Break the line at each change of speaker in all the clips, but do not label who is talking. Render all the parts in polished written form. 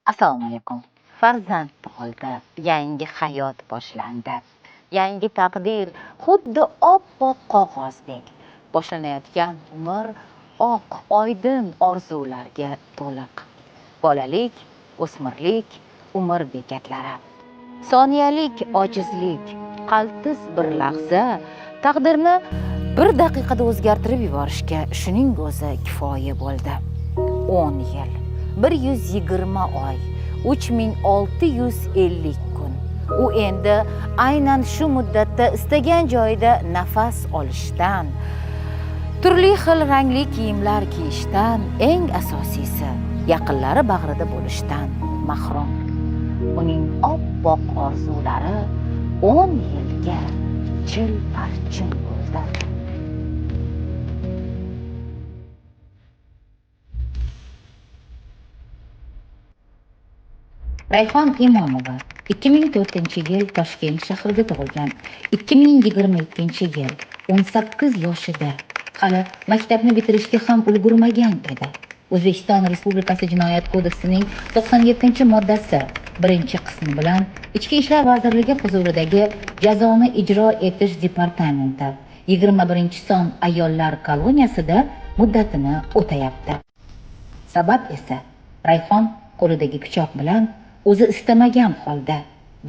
Assalomu alaykum. Farzand tug'ildi, yangi hayot boshlandi. Yangi taqdir xuddi oppoq qog'ozdek. Boshlanayotgan umr oq, oydin orzularga to'liq. Bolalik, o'smirlik, umr bekatlari. Soniyalik ojizlik, qaltis bir lahza taqdirni bir daqiqada o'zgartirib yuborishga shuning o'zi kifoya bo'ldi. 10 yil, 120 oy, 3650 kun. U endi aynan shu muddatda istagan joyda nafas olishdan, turli xil rangli kiyimlar kiyishdan, eng asosiysi yaqinlari bag'rida bo'lishdan mahrum. Uning oppoq orzulari 10 yilga chil-parchin bo'ldi. Rayhon Imomova 2004-yil Toshkent shahrida tug'ilgan. 2022-yil 18 yoshida hali maktabni bitirishga ham ulgurmagan edi. O'zbekiston Respublikasi Jinoyat kodeksining 97-moddasi 1-qismi bilan Ichki ishlar vazirligi huzuridagi Jazoni ijro etish departamenti 21-son ayollar koloniyasida muddatini o'tayapti. Sabab esa Rayhon qo'lidagi pichoq bilan o'zi istamagan holda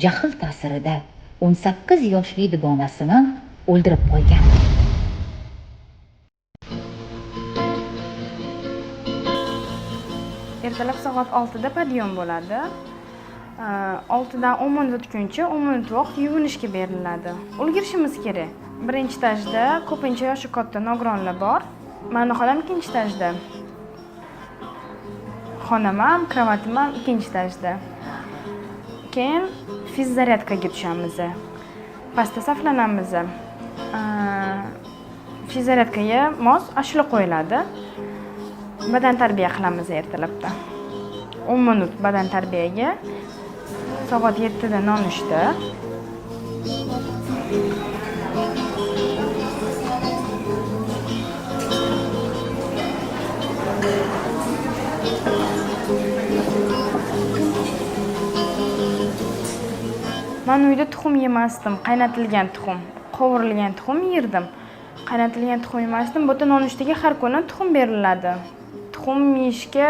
jahl ta'sirida 18 yoshli dugonasini o'ldirib qo'ygan.
Ertalab soat 6da padyom bo'ladi. 6dan 10 minut o'tguncha 10 minut vaqt yuvinishga beriladi. Ulgurishimiz kerak. Birinchi etajda ko'pincha yoshi katta nogironlar bor. Meni xonam ikkinchi etajda. Xonam ham, kravatim ham ikkinchi etajda. Keyin fizaryadkaga tushamiz. Pastda saflanamiz. Fizaryadkaga mos ashula qo'yiladi. Badan tarbiya qilamiz ertalabda. 10 minut badan tarbiyaga. Soat 7da nonushta. Men uyda tuxum yemasdim, qaynatilgan tuxum, qovurilgan tuxum yerdim. Qaynatilgan tuxum yemasdim, bu yerda nonushtaga har kuni tuxum beriladi. Tuxum yeyishga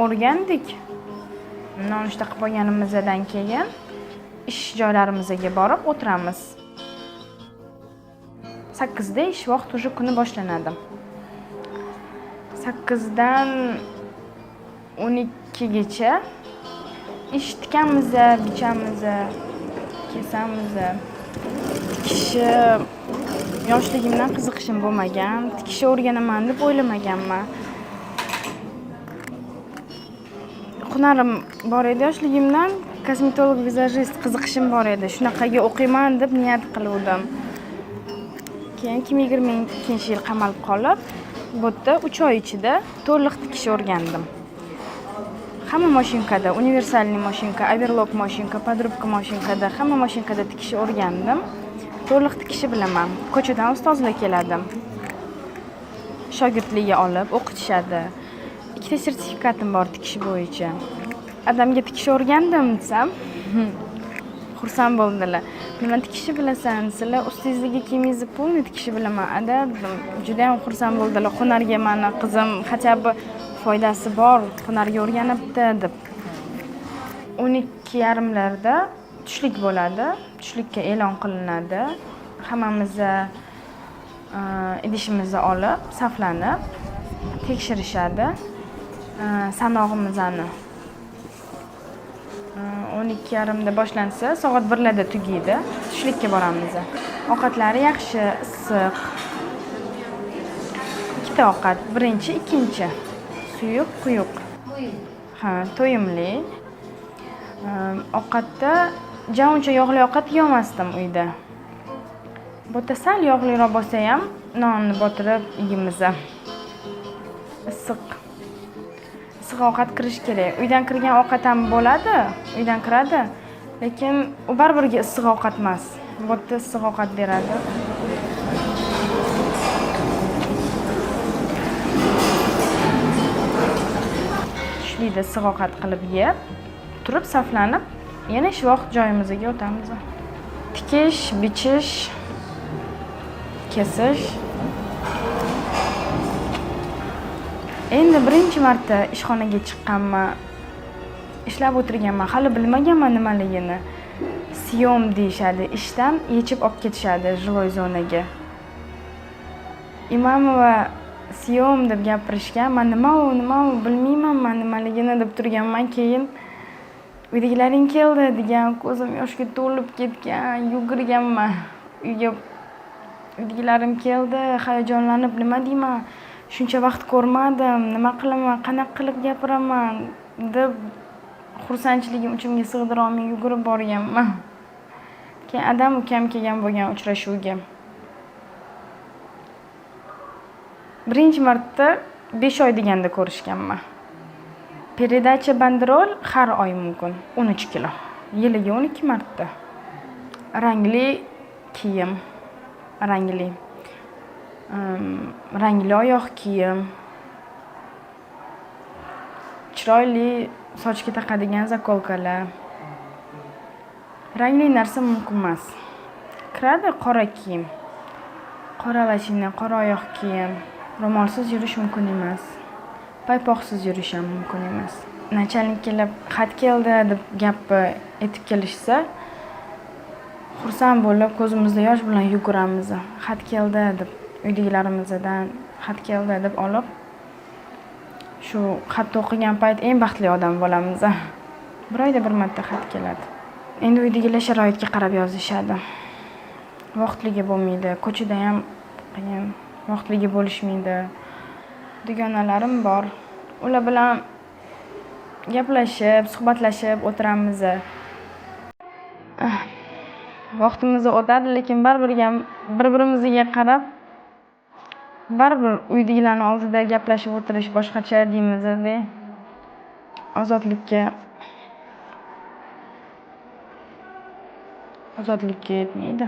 o'rgandik. Nonushta qilib olganimizdan keyin ish joylarimizga borib o'tiramiz. 8da ish vaqti o'sha kuni boshlanadi. 8dan 12gacha ish tikamiz, bichamiz, kesamiz. Tikishi yoshligimdan qiziqishim bo'lmagan, tikish o'rganaman deb o'ylamaganman. Hunarim bor edi yoshligimdan, kosmetolog, vizajist qiziqishim bor edi. Shunaqaga o'qiyman deb niyat qildim. Keyin 2022-yil qamalib qolib, bu yerda 3 oy ichida to'liq tikish o'rgandim. Hamma mashinkada, universalniy mashinka, overlock mashinka, podrubka mashinkada, hamma mashinkada tikish o'rgandim. To'liq tikishi bilaman. Ko'chadan ustozlar keladi. Shogirdlikka olib o'qitishadi. 2ta sertifikatim bor tikish bo'yicha. Adamga tikish o'rgandim desam, xursand bo'ldilar. Nima tikishni bilasan? Sizlar ustingizga kiyimingizni polni tikishni bilaman. Ada, juda ham xursand bo'ldilar. Hunarga meni qizim hatabi foydasi bor, hunarga o'rganibdi deb. 12:30larda tushlik bo'ladi. Tushlikka e'lon qilinadi. Hammamiz idishimizni olib, saflanib tekshirishadi. Sanog'imizni 12:30da boshlansa, soat 1larda tugaydi. Tushlikka boramiz. Ovqatlari yaxshi, issiq. Ikkita ovqat, birinchi, ikkinchi. Suyuq, quyuq. Ha, to'yimli. Ovqatda uncha yog'li ovqat yemasdim uyda. Bu yerda sal yog'liroq bo'lsa ham nonni botirib yeymiz. Issiq ovqat kirish kerak. Uydan kirgan ovqat ham bo'ladi, uydan kiradi, lekin u baribirga issiq ovqat emas. Bu yerda issiq ovqat beradi. Tushlikda issiq ovqat qilib yeb, o'tirib saflanib yana ish vaqt joyimizga o'tamiz. Tikish, bichish, kesish. Endi birinchi marta ishxonaga chiqqanman. Ishlab o'tirganman, hali bilmaganman nimaligini. Siyom deyishadi, ishdan yechib olib ketishadi жилой zonaga. Imamova siyom deb gapirishgan. Men nima u bilmayman nimaligini deb turganman. Keyin uydagilaring keldi degan, ko'zim yoshga to'lib ketgan, yugurganman. Uyga uydagilarim keldi, hayajonlanib nima deyman? Shuncha vaqt ko'rmadim, nima qilaman, qanaqa qilib gapiraman deb xursandchiligim ichimga sig'dira olmay yugurib borganman. Keyin adam ukam kelgan bo'lgan uchrashuvga. Birinchi marta 5 oy deganda ko'rishganman. Передача banderol har oy mumkin 13 kilo. Yiliga 12 marta. Rangli kiyim, rangli oyoq kiyim, chiroyli sochga taqadigan zakolkalar. Rangli narsa mumkin emas. Kiradi qora kiyim, qora vashina, qora oyoq kiyim. Ro'molsiz yurish mumkin emas. Paypoqsiz yurish ham mumkin emas. Nachalnik kelib, xat keldi deb gapni aytib kelishsa, xursand bo'lib, ko'zimizda yosh bilan yuguramiz. Xat keldi deb uydagilarimizdan xat keldi deb olib, shu xatni o'qigan payt eng baxtli odam bo'lamiz. Bir oyda bir marta xat keladi. Endi uydagilar sharoitga qarab yozishadi. Vaqtligi bo'lmaydi, ko'chada ham qiyin, vaqtligi bo'lishmaydi. Dugonalarim bor. Ular bilan gaplashib, suhbatlashib o'tiramiz. Vaqtimiz o'tadi, lekin baribir bir-birimizga qarab, baribir uydagilarning oldida gaplashib o'tirish boshqacha deymiz-da. Ozodlikka yetmaydi.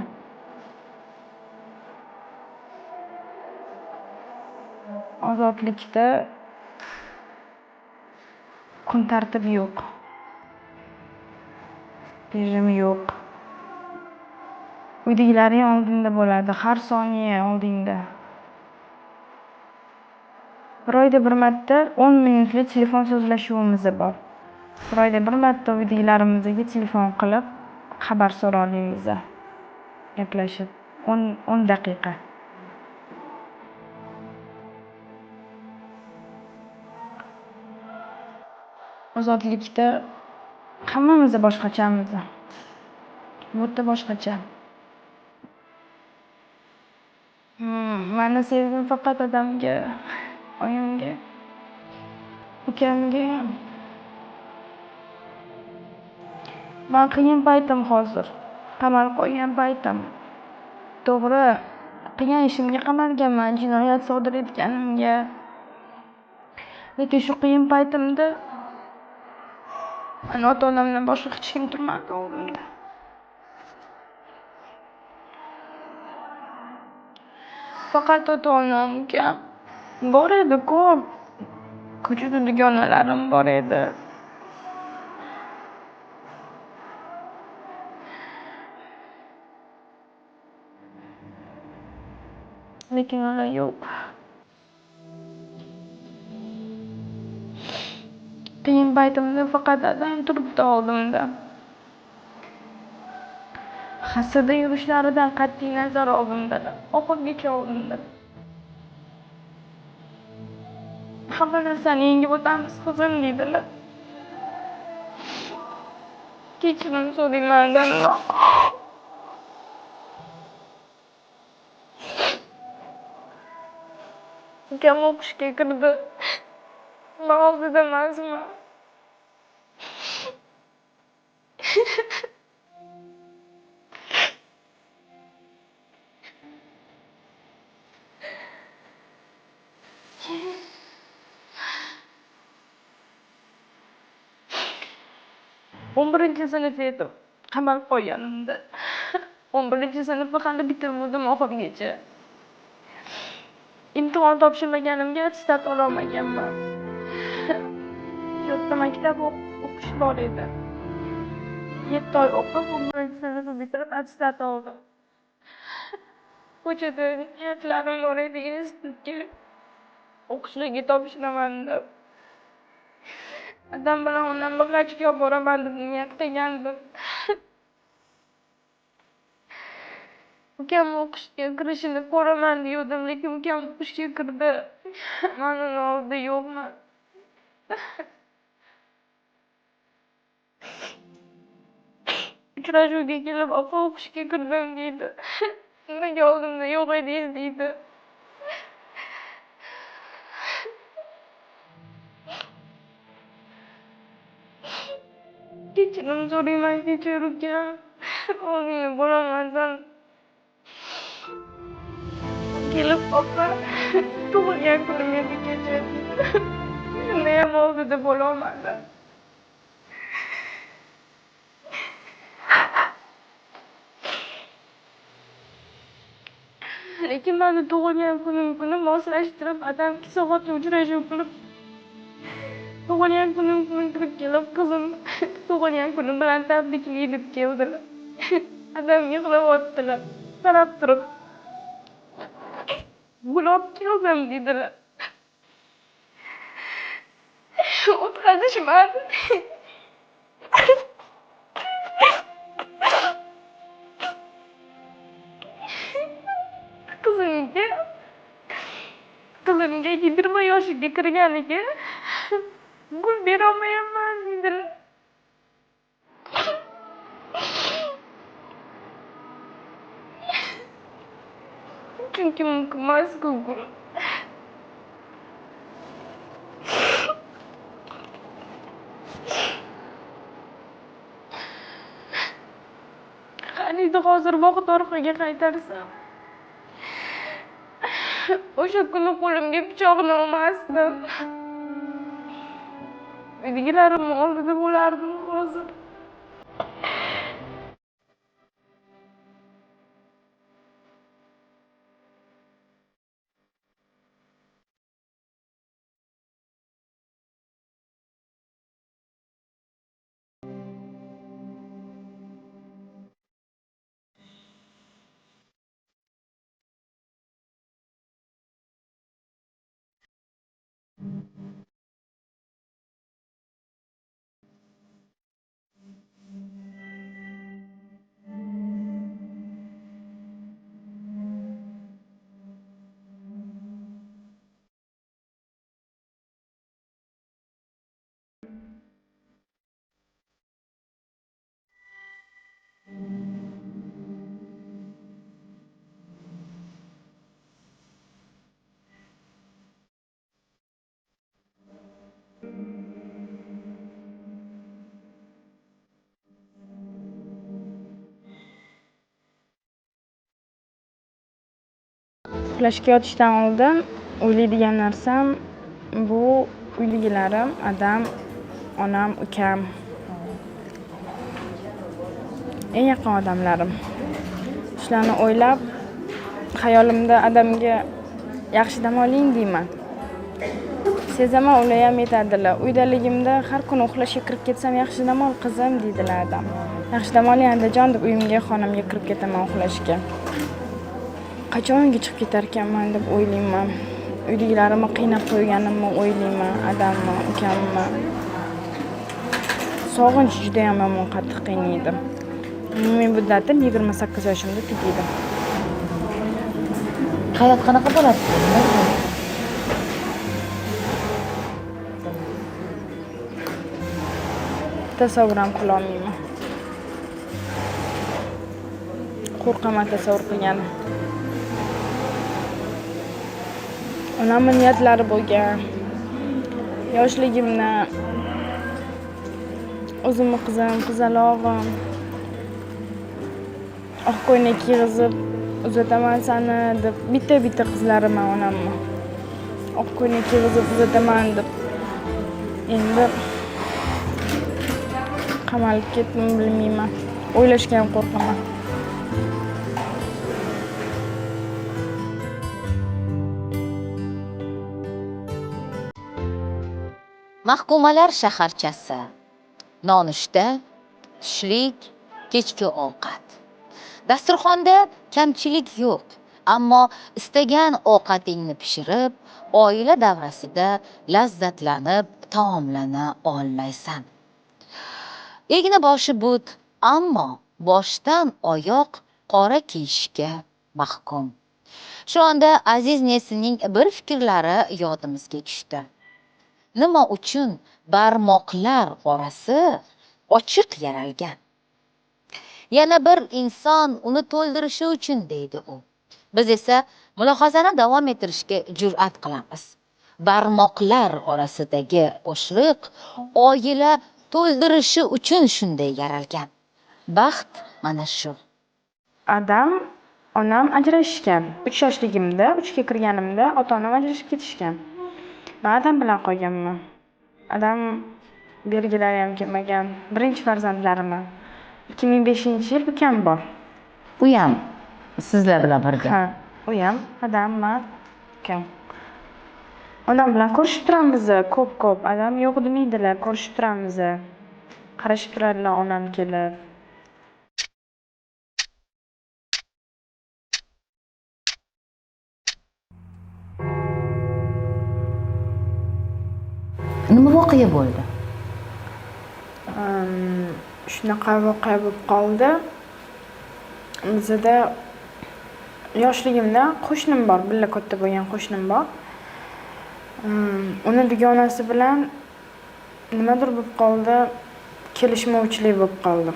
Ozodlikda kun tartibi yo'q. Rejim yo'q. Uydagilaring oldingda bo'ladi, har soniya oldingda. Bir oyda bir marta 10 minutlik telefon so'zlashuvimiz bor. Bir oyda bir marta uydagilarimizga telefon qilib xabar so'raymiz. Gaplashib 10 daqiqa. Ozodlikda hammamiz boshqachamiz. O'ta boshqacha. Meni sevgim faqat odamga, oyimga, ukamga. Men qiyin paytim hozir. Qamal qo'ygan paytim. To'g'ri, qiyin ishimga qamalganman, jinoyat sodir etganimga. Lekin shu qiyin paytimda men ota-onamdan boshqa hech kim turmadi oldimda. Faqat ota-onam, ukam bor edi, ko'p. Ko'chada dugonalarim bor edi. Lekin ular yo'q. Qiyin paytimda faqat dadam turibdi oldimda. Xastada yurishlaridan qat'iy nazar oldimdalar. Oxirigacha oldimda. Hamma narsani yengib o'tamiz, qizim deydilar. Kechirim so'rayman Alloh. Ukam o'qishga kirdi. Men oldida emasman. sinf edim. Qamalib qo'yganimda. 11-sinfni hali bitirmadim oxirigacha. İmtihon topshirmaganimga attestat ololmaganman. Katta maktab o'qish bor edi. 7 oy o'qib, 11 sinfni bitirib, attestat oldim. Ko'chada niyatlarim bor edi, institutga o'qishlikka topshiraman deb. Adam bilan onam birlashib olib boraman deb niyat qilgandim. Ukam o'qishga kirishini ko'raman degandim, lekin ukam o'qishga kirdi. Men uni oldida yo'qman. Uchrashuvga kelib, opa o'qishga kirdim deydi. Nega oldimda yo'q edingiz deydi. Kechirim so'rayman, kechir ukam. Oldingda bo'lolmasam. Kelib opa tug'ilgan kunim edi kecha. Shundayam oldida bo'lolmadim. Lekin meni tug'ilgan kunim kuni moslashtirib, adamki soatda uchrashuv qilib, tug'ilgan kunim kuni kirib kelib, qizim tug'ilgan kunim bilan tabrikli deb keldilar. Adam yig'layotdilar, qarab turib. Gulab keldim dedilar. O'tkazishmadi. Qizimga 20 yoshiga kirganiga gul berolmayapman dedilar. Chunki mumkin emas-ku gul. Qaniydi hozir vaqt orqaga qaytarsam. O'sha kuni qo'limga pichoqni olmasdim. Uydagilarim oldida bo'lardim hozir. Uxlashga yotishdan oldin o'ylaydigan narsam bu uydagilarim, adam, onam, ukam. Eng yaqin odamlarim. Shularni o'ylab, xayolimda adamga yaxshi dam oling deyman. Sezaman, ular ham aytadilar. Uydaligimda har kuni uxlashga kirib ketsam, yaxshi dam ol qizim deydilar adam. Yaxshi dam oling Andijon deb uyimga, xonamga kirib ketaman uxlashga. Qachonga chiqib ketar ekanman deb o'ylayman. Uydagilarimni qiynab qo'yganimni o'ylayman, adamni, ukamni. Sog'inch juda ham yomon qattiq qiynaydi. Men muddatim 28 yoshimda tugaydi.
Hayot qanaqa bo'ladi?
Tasavvur ham qila olmayman. Qo'rqaman tasavvur qilganim. Onamning niyatlari bo'lgan. Yoshligimda o'zimni qizim, qizalog'im oq ko'ylak kiygizib uzataman sani deb bitta qizlarim onamni. Oq ko'ylak kiygizib uzataman deb. Endi qamalib ketdim, bilmayman. O'ylashga ham qo'rqaman.
Mahkumalar shaharchasi. Nonushta tushlik, kechki ovqat. Dasturxonda kamchilik yo'q, ammo istagan ovqatingni pishirib, oila davrasida lazzatlanib taomlana olmaysan. Egna boshi but, ammo boshdan oyoq qora kiyishga mahkum. Shu onda Aziz Nesining bir fikrlari yodimizga tushdi. Nima uchun barmoqlar orasi ochiq yaralgan? Yana bir inson uni to'ldirishi uchun deydi u. Biz esa mulohazani davom ettirishga jur'at qilamiz. Barmoqlar orasidagi bo'shliq oila to'ldirishi uchun shunday yaralgan. Baxt mana shu.
Adam, onam ajrashishgan. 3 yoshligimda, 3ga kirganimda ota-onam ajrashib ketishgan. Men Adam bilan qolganman. Adam belgilari ham kelmagan. Birinchi farzandlariman. 2005-yil ukam bor.
Bu ham sizlar bilan birga.
Ha, u ham Adam, men, ukam. Onam bilan ko'rishib turamiz, ko'p. Adam yo'q demaydilar, ko'rishib turamiz. Qarashib turadilar onam kelib.
Nima voqea bo'ldi?
Shunaqa voqea bo'lib qoldi. Bizda yoshligimda qo'shnim bor, billa katta bo'lgan qo'shnim bor. Uni dugonasi bilan nimadir bo'lib qoldi, kelishmovchilik bo'lib qoldi.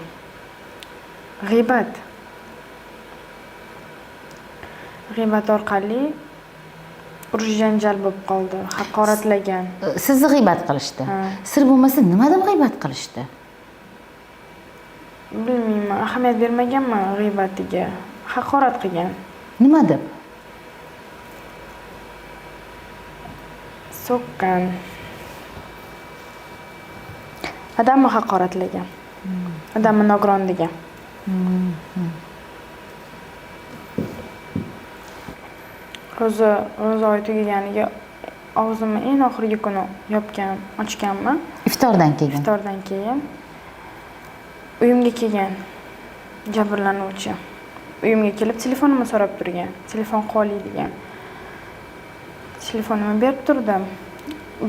G'iybat orqali urush janjal bo'lib qoldi, haqoratlagan.
Sizni g'iybat qilishdi. Sir bo'lmasa nima deb g'iybat qilishdi?
Bilmayman, ahamiyat bermaganman g'iybatga. Haqorat qilgan.
Nima deb?
So'kkan. Odamni haqoratlagan. Odamni nogiron degan. Ro'za oyi tugaganiga og'zimni eng oxirgi kuni ochganman.
Iftordan keyin. Uyimga kelgan jabrlanuvchi. Uyimga kelib telefonimni so'rab turgan. Telefon qoli degan. Telefonimni berib turdim.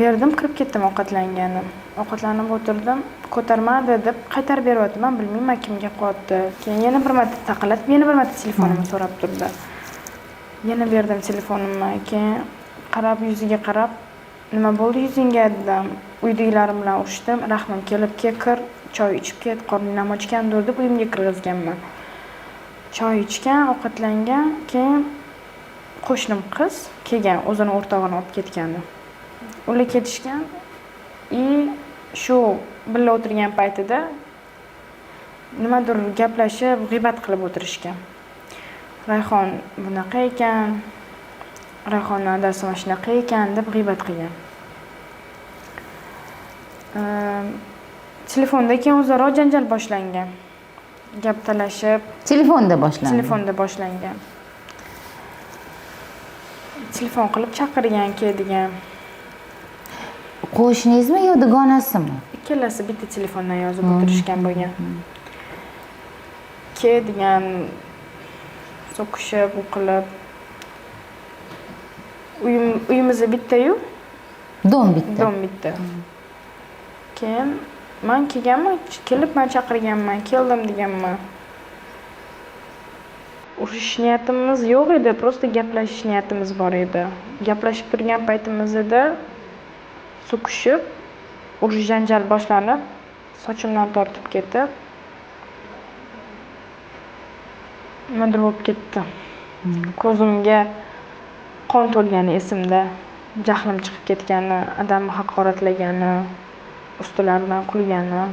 Berdim, kirib ketdim ovqatlanganim. Ovqatlanib o'tirdim, ko'tarmadi deb qaytarib beryapman, bilmayman kimga qotdi. Keyin yana bir marta taqillatib, yana bir marta telefonimni so'rab turdi. Yana berdim telefonimni. Keyin qarab, yuziga qarab, nima bo'ldi yuzingga dedim. Uydagilarim bilan urushdim. Rahmim kelib, kir, choy ichib ket, qorning ham ochgandir deb uyimga kirgizganman. Choy ichgan, ovqatlangan, keyin qo'shnim qiz kelgan, o'zini o'rtog'ini olib ketgandi. Ular ketishgan. Shu birga o'tirgan paytida nimadir gaplashib, g'iybat qilib o'tirishgan. Rayhon bunaqa ekan, Rayhonning adasi mana shunaqa ekan deb g'iybat qilgan. Telefonda keyin o'zaro janjal boshlangan. Gap talashib, Telefonda
boshlangan. Telefon qilib chaqirgan, keldigan.
Qo'shningizmi yo dugonasimi?
Ikkalasi bitta telefondan yozib o'tirishgan bo'lgan. Keldigan, so'kishib, qilib. Uyimiz bitta-yu,
Dom bitta.
Keyin men kelganman, kelib men chaqirganman, keldim deganman. Urush niyatimiz yo'q edi, prosta gaplashish niyatimiz bor edi. Gaplashib turgan paytimizda so'kishib, urush janjal boshlanib, sochimdan tortib ketib, nimadir bo'lib ketdi. Ko'zimga qon to'lgani esimda, jahlim chiqib ketgani, odamni haqoratlagani, ustilaridan kulgani.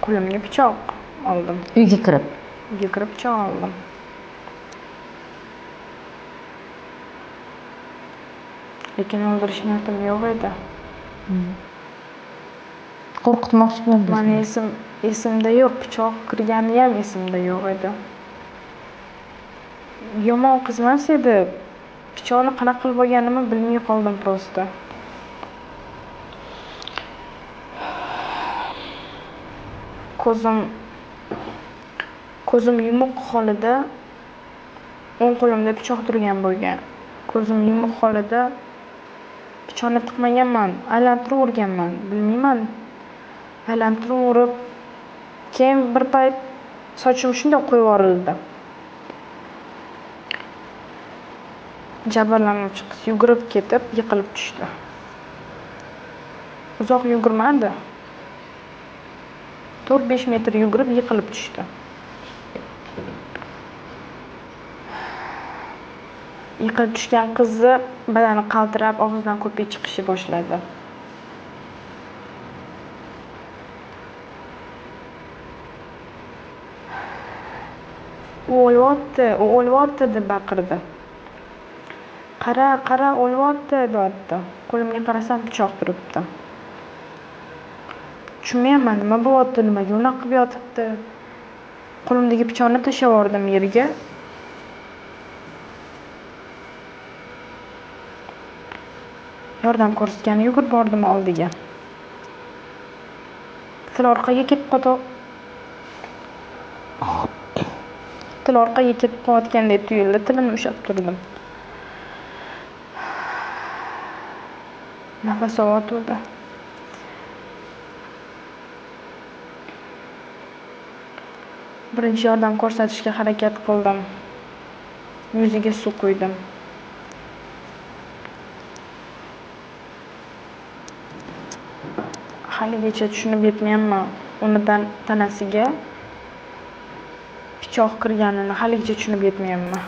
Qo'limga pichoq oldim.
Uyga kirib
pichoq oldim. Lekin o'ldirish niyatim yo'q edi.
qo'rqitmoqchi bo'ldingiz.
Meni esimda yo'q, pichoq kirgani ham esimda yo'q edi. Yomon qiz emas edi. Pichoqni qanaqa qilib olganimni bilmay qoldim prosta.
ko'zim yumuq holida o'ng qo'limda pichoq turgan bo'lgan. Ko'zim yumuq holida pichoqni tiqmaganman, aylantiraverganman, bilmayman. Aylantiraverib, keyin bir payt sochim shunday qo'yib yuborildi. Jabrlanuvchi qiz yugurib ketib, yiqilib tushdi. Uzoq yugurmadi. 4-5 metr yugurib yiqilib tushdi. Yiqilib tushgan qizni badani qaltirab, og'zidan ko'pik chiqishni boshladi. U o'lyapti deb baqirdi. Qara, o'lyapti deyapti. Qo'limga qarasam pichoq turibdi. Tushunmayapman, nima bo'lyapti, nimaga unaqa qilib yotibdi. Qo'limdagi pichoqni tashlab yubordim yerga. Yordam ko'rsatgani yugurib bordim oldiga. Til orqaga ketib qolgandek tuyuldi, tilimni ushlab turdim. Nafas oldi. Birinchi yordam ko'rsatishga harakat qildim. Yuziga suv quydim. Haligacha tushunib yetmayapman. Uni tanasiga pichoq kirganini haligacha tushunib yetmayapman.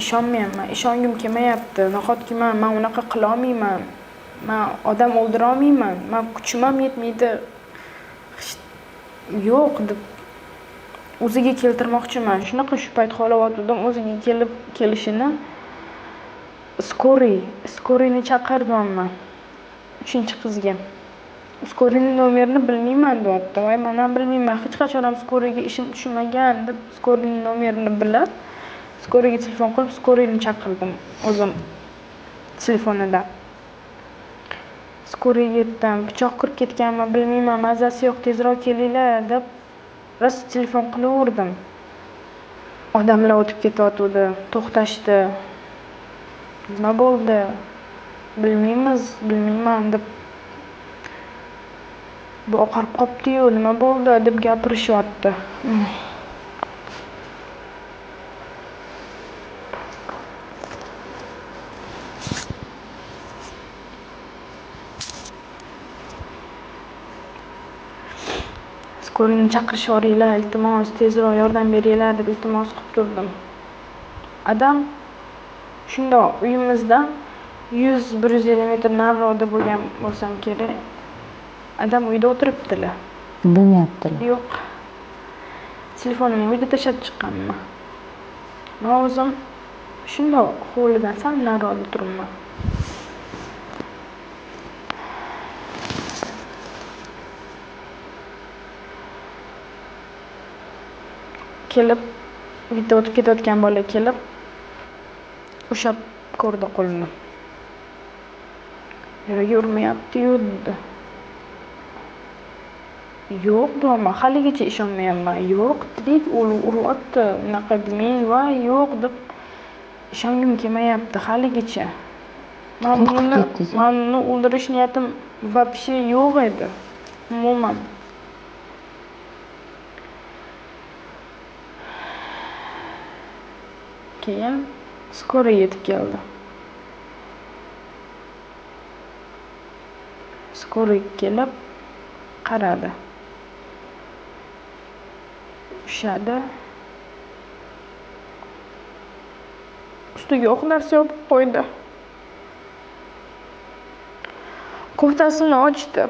Ishonmayapman, ishongim kelmayapti. Nahotki men unaqa qila olmayman. Men odam o'ldira olmayman. Men kuchim ham yetmaydi. Yo'q deb o'ziga keltirmoqchiman. Shunaqa shu payt xohlayotgandim o'ziga kelishini. Skoriyni chaqirdim 3-qizga. Skoriyning nomerini bilmayman deyapti. Voy, men ham bilmayman. Hech qachon ham skoriyga ishim tushmagan deb skoriyning nomerini bilib, skoriyga telefon qilib, skoriyni chaqirdim o'zim telefonida. Skoriyaga yetdim. Pichoq kirib ketganmi, bilmayman. Mazasi yo'q, tezroq kelinglar deb rost telefon qilaverdim. Odamlar o'tib ketyapti, to'xtashdi. Nima bo'ldi? Bilmayman deb bu oqarib qopti-yu, nima bo'ldi deb gapirishyapti. Skoriyni chaqirishoringlar, iltimos, tezroq yordam beringlar deb iltimos qilib turdim. Adam shundoq uyimizdan 100-150 metr nariroqda bo'lgan bo'lsam kerak. Adam uyda o'tiribdilar.
Bilmayaptilar.
Yo'q. Telefonimni uyda tashlab chiqqanman. Men o'zim shundoq hovlidan sal nariroqda turibman. Kelib, bitta o'tib ketayotgan bola kelib, ushlab ko'rdi qo'lini. Yuragi urmayapti-yu dedi. Yo'q deyman, haligacha ishonmayapman. Yo'q, tirik uryapti. Unaqa demang, va yo'q deb ishongim kelmayapti haligacha. Men uni o'ldirish niyatim vobshe yo'q edi. Umuman. Keyin skoriya yetib keldi. Skoriya kelib qaradi. Ushadi. Ustiga o'q narsa yopib qo'ydi. Koftasini ochdi.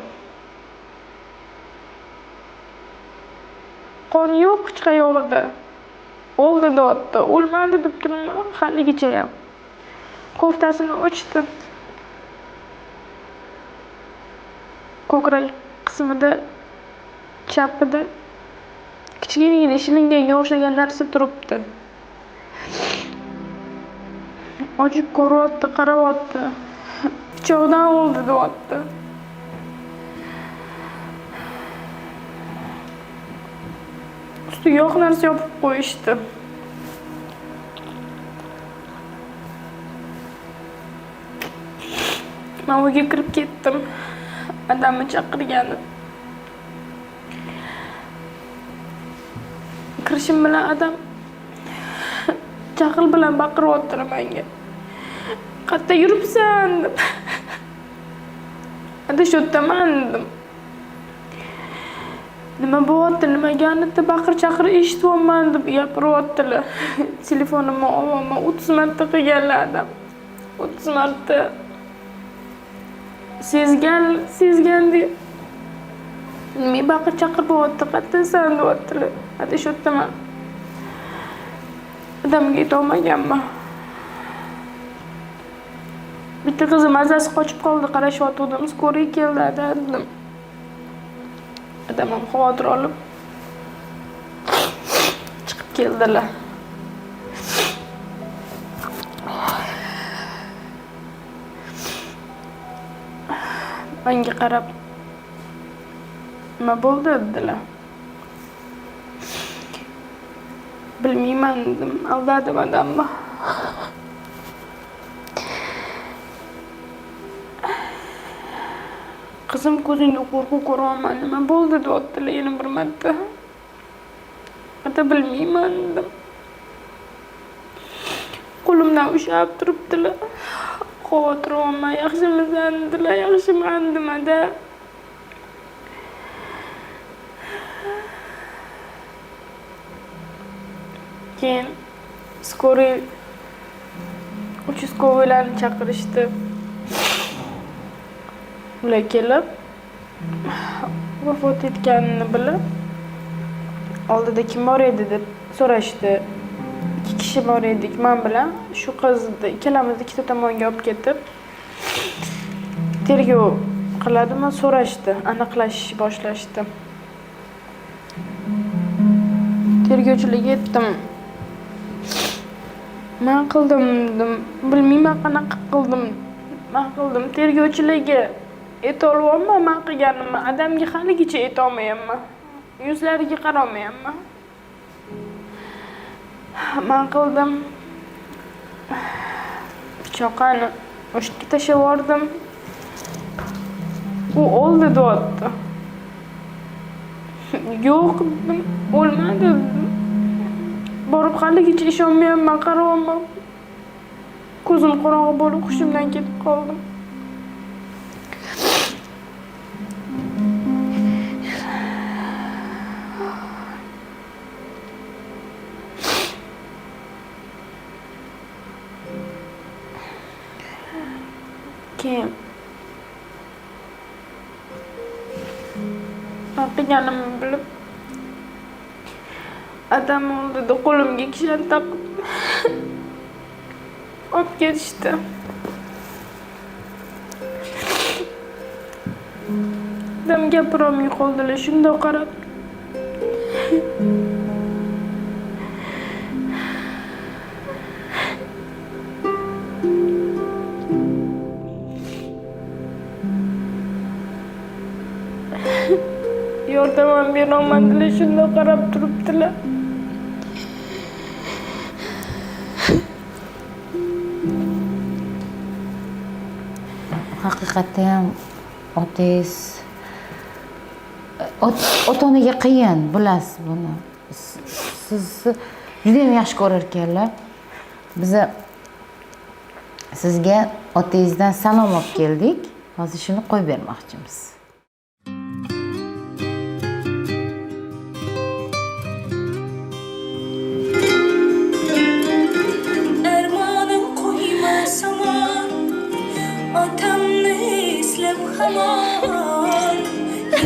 Qon yo'q hech qayerda. O'ldi deyapti. O'lmadi deb turibman haligacha ham. Koftasini ochdi. Ko'krak qismida chapida kichkinagina shilingga o'xshagan narsa turibdi. Ochib ko'ryapti, qarayapti. Pichoqdan o'ldi deyapti. ustiga yo'q narsa yopib qo'yishdi. Men uyga kirib ketdim. Adamni chaqirgani. Kirishim bilan adam jahl bilan baqiryapti menga. Qayerda yuribsan deb. Adashyapman dedim. Nima bo'lyapti, nimagani deb baqir-chaqir eshityapman deb gapiryaptilar. Telefonimni olaman 30 marta qilganlar adam. 30 marta sezgandi. Nima baqir-chaqir bo'lyapti, qayerdasan deyaptilar. Adashyapman. Adamga aytolmaganman. Bitta qizim mazasi qochib qoldi, qarashyotgandim. Skoriy keldi dedim. Adam ham xavotir olib chiqib keldilar. Menga qarab nima bo'ldi dedilar. Bilmayman dedim, aldadim adamni. Qizim ko'zingda qo'rquv ko'ryapman, nima bo'ldi deyaptilar yana bir marta. Ata bilmayman dedim. Qo'limdan ushlab turibdilar. Xavotir olma, yaxshimisan dedilar, yaxshiman demadi. Keyin skoriy uchastkovoylarni chaqirishdi. Ular kelib vafot etganini bilib oldida kim bor edi deb so'rashdi. 2 kishi bor edik men bilan. Shu qizni ikkalamizni ikkita tomonga olib ketib tergov qiladimi so'rashdi, aniqlash boshlashdi. Tergovchilarga aytdim. Men qildim dedim. Bilmayman qanaqa qildim. Men qildim. Tergovchilarga aytolmayman men qilganimni. Adamga haligacha aytolmayman. Yuzlariga qaramayman. Men qildim. Pichoqni o'shga tashlab yubordim. U o'ldi deyapti. Yo'q dedim, o'lmadi dedim. Borib haligacha ishonmayapman, qarayapman. Ko'zim qorong'i bo'lib hushimdan ketib qoldim. Keyin qilganimni bilib adam oldida qo'limga kishan taqib olib ketishdi. Adam gapirolmay qoldilar, shundoq qarab. Yordam ham berolmadilar, shundoq qarab turibdilar.
Haqiqatda ham otangiz ota-onaga qiyin, bilasiz buni. Sizni juda ham yaxshi ko'rar ekanlar. Biz sizga otangizdan salom olib keldik. Hozir shuni qo'yib bermoqchimiz.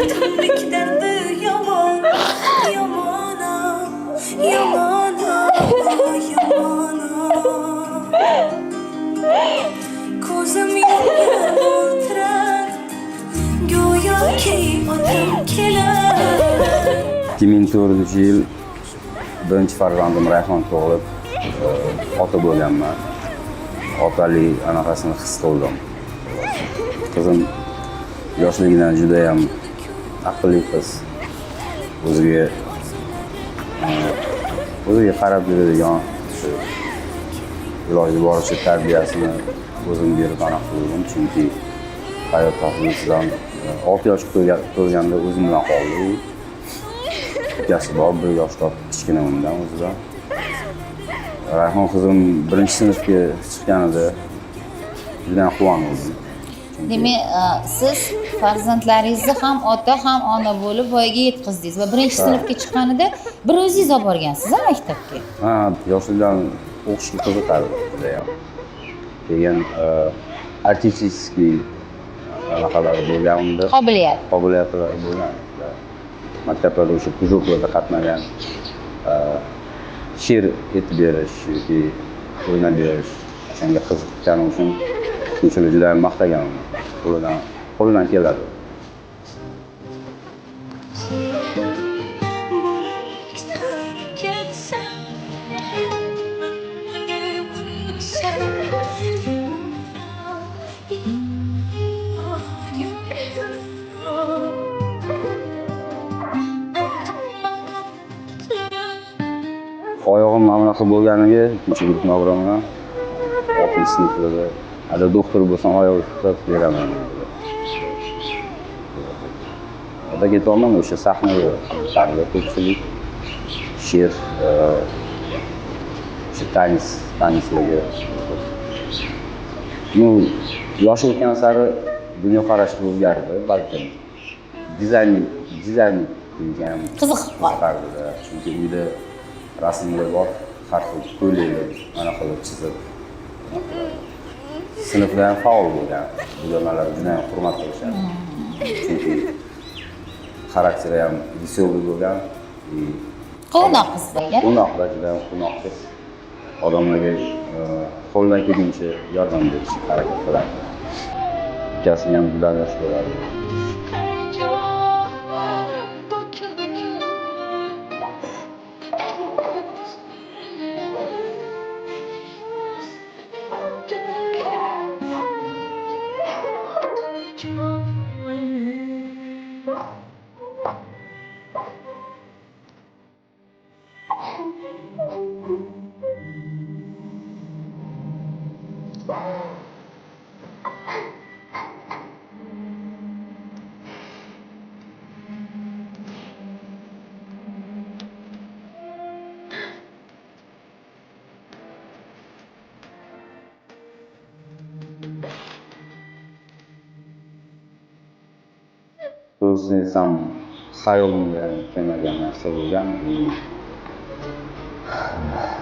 Yetimlik derdi yaman, yamana, yamana, yamana. Ko'zim yongan o'tirar, go'yoki otam kelar.
2004-yil 1-farzandim Rayhon tug'ilib, ota bo'lganman. Otalik anaqasini his qildim. Qizim yoshligidan juda ham aqlli qiz. O'ziga o'ziga qarab yuradigan shu iloji boricha tarbiyasini o'zim berib anaqa qildim, chunki hayot tafsilotdan 6 yosh to'lganda o'zim bilan qoldi u. Ukasi bor, 1 yoshda kichkina undan o'zidan. Rayhon qizim 1-sinfga chiqqanida juda quvondim.
Demak, siz farzandlaringizni ham ota, ham ona bo'lib voyaga yetkazdingiz va 1-sinfga chiqqanida bir o'zingiz olib borgansiz-a maktabga?
Ha, yoshlikdan o'qishga qiziqardi judayam. Keyin artistik anaqalar bo'lgan unda. Qobiliyatlari bo'lgan. Maktablarda o'sha krujoklarda qatnagan, she'r aytib berish yoki o'ynab berish shunga qiziqqanim uchun shunchalik juda ham maqtagan uni. Qo'lidan keladi. Oyog'im mana shu bo'lganiga shunchalik nogironman. 6-sinfda agar doktor bo'lsam oyog'imni tutib beraman. Ada ketolmam o'sha sahnaga chiqardi ko'pchilik. She'r, o'sha tanislarga. Yosh o'tgan sari dunyoqarashi o'zgardi, balkim. Dizayn degan qiziqardi. Chunki uyda rasmlar bor, har xil ko'ylaklar, mana qilib chizib. Sinfda ham faol bo'lgan. Dugonalar juda ham hurmat qilishadi. Chunki xarakteri ham veselый bo'lgan.
Quvnoq qiz bo'lgan.
Quvnoqda juda ham quvnoq qiz. Odamlarga qo'ldan kelguncha yordam berishga harakat qiladi. Ukasini ham juda yaxshi ko'radi. O'zim ham hayolimga kelmagan narsa bo'lgan.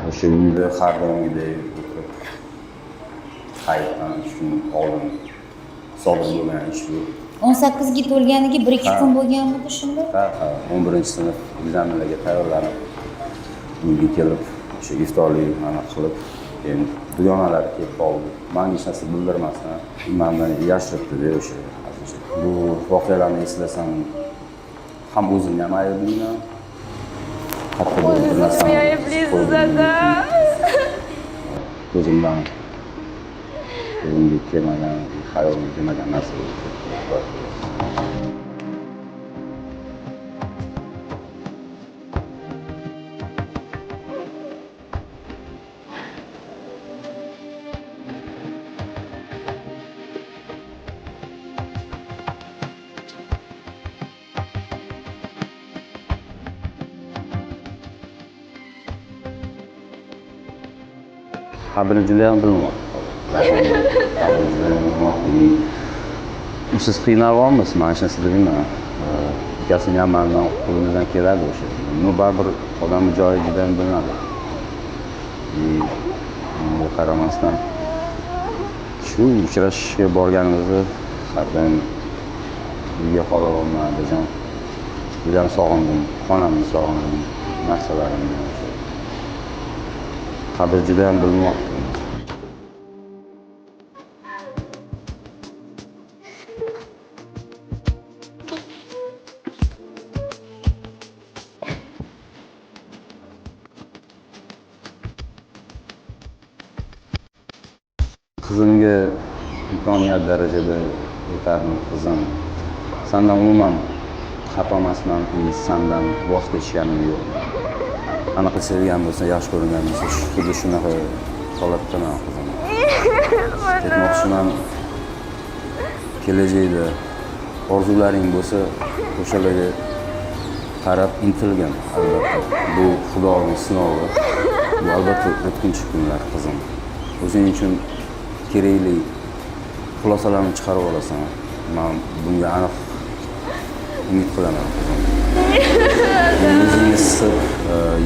O'sha uyda har doimgidek o'tirib hayotdan shuni oldin sodir bo'lgan ish bu.
18 ga to'lganiga 1-2 kun bo'lganmidi shunda?
Ha, 11-sinf ekzamenlarga tayyorlanib uyga kelib o'sha iftorlik mana qilib, keyin dugonalar kelib qoldi. Menga hech narsa bildirmasdan mendan yashiribdi o'sha. Bu voqealarni eslasam ham o'zimni ham ayblayman. Hatto bir narsani ayblaysiz ada. O'zimga kelmagan, hayolimga kelmagan narsa bo'ldi. Qadrini juda ham bilmayapman. Siz qiynalyapmiz, mana shu narsa deyman. Ukasini ham mendan qo'limizdan keladi o'sha. Baribir odamning joyi juda ham bilinadi. Bunga qaramasdan shu uchrashishga borganimizda har doim uyga qololmay degan. Juda ham sog'indim, xonamni sog'indim, narsalarimni. Qadr juda ham bilmayapti. Qizimga imkoniyat darajada aytardim, qizim, sendan umuman xafa emasmanki, sendan voz kechganim yo'q. qanaqa sevgan bo'lsa, yaxshi ko'rgan bo'lsa, xuddi shunaqa holatdaman qizim. Aytmoqchiman, kelajakda orzularing bo'lsa, o'shalarga qarab intilgin albatta. Bu Xudoning sinovi. Bu albatta o'tkinchi kunlar qizim. O'zing uchun kerakli xulosalarni chiqarib olasan. Men bunga aniq umid qilaman qizim. O'zingni siqib,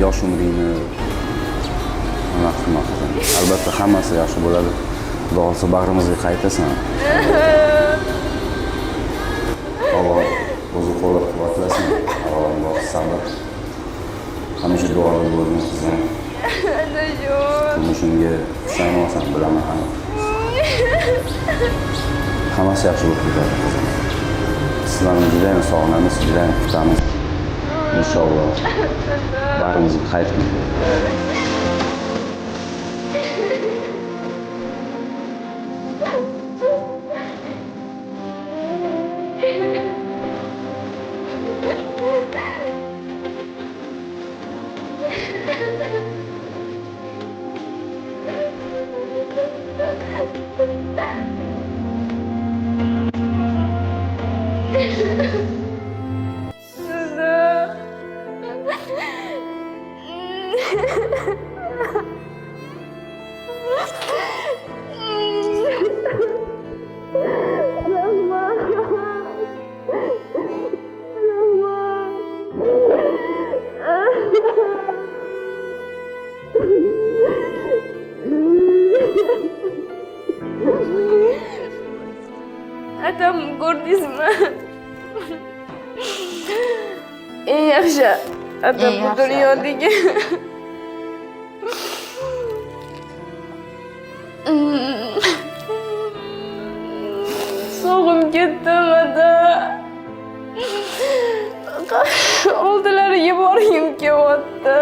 yosh umringni nima qilma qizim. Albatta hammasi yaxshi bo'ladi. Xudo xohlasa bag'rimizga qaytasan. Alloh o'zi qo'llab-quvvatlasin. Alloh sabr. Hamisha duoda bo'lgin qizim. Turmushingga pushaymonsan, bilaman aniq. Hammasi yaxshi bo'lib ketadi qizim. Sizlarni juda ham sog'inamiz, juda ham kutamiz. Inshaalloh bag'rimizga qaytib.
Adam ko'rdingizmi? Eng yaxshi adam bu dunyodagi. Sog'ib ketdim ada. Oldilariga borgim kelyapti.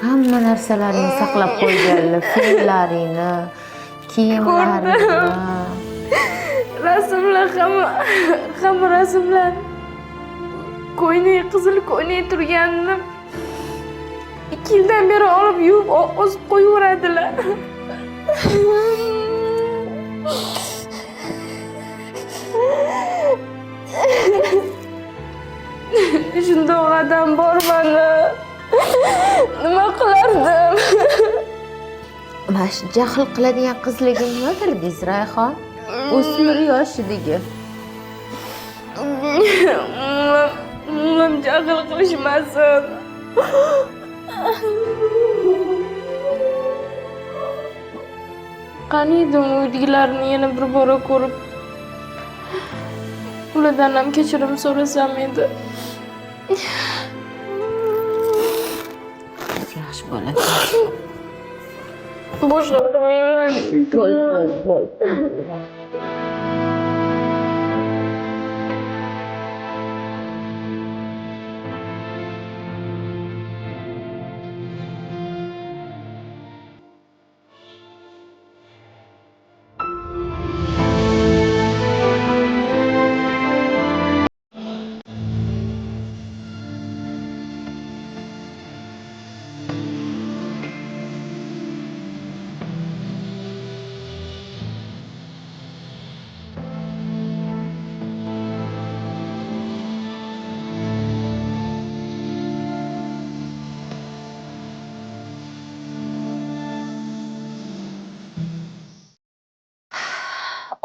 Hamma narsalaringni saqlab qo'yganlar, fe'llaringni, kiyimlaringni.
Rasmlar hamma rasmlar. Ko'ylak, qizil ko'ylak turganini 2 yildan beri olib yuvib, o'zib qo'yaveradilar. Shundoq odam bormani. Nima qilardim?
Mana shu jahl qiladigan qizliging nima bildingiz, Rayhon? O'smir yoshidagi.
Umrim jahl qilishmasin. Qaniydim uydagilarni yana bir bora ko'rib, ulardan ham kechirim so'rasam edi.
Yaxshi bo'ladi.
Bo'shamayman.
Bo'l.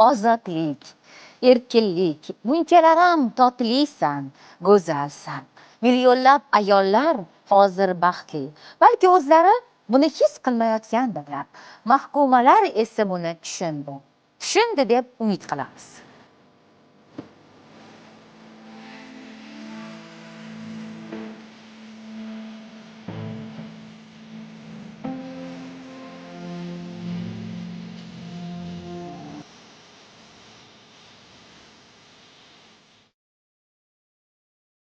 Ozodlik, erkinlik, bunchalar ham totlisan, go'zalsan. Millionlab ayollar hozir baxtli. Balki o'zlari buni his qilmayotgandirlar. Mahkumalar esa buni tushundi deb umid qilamiz.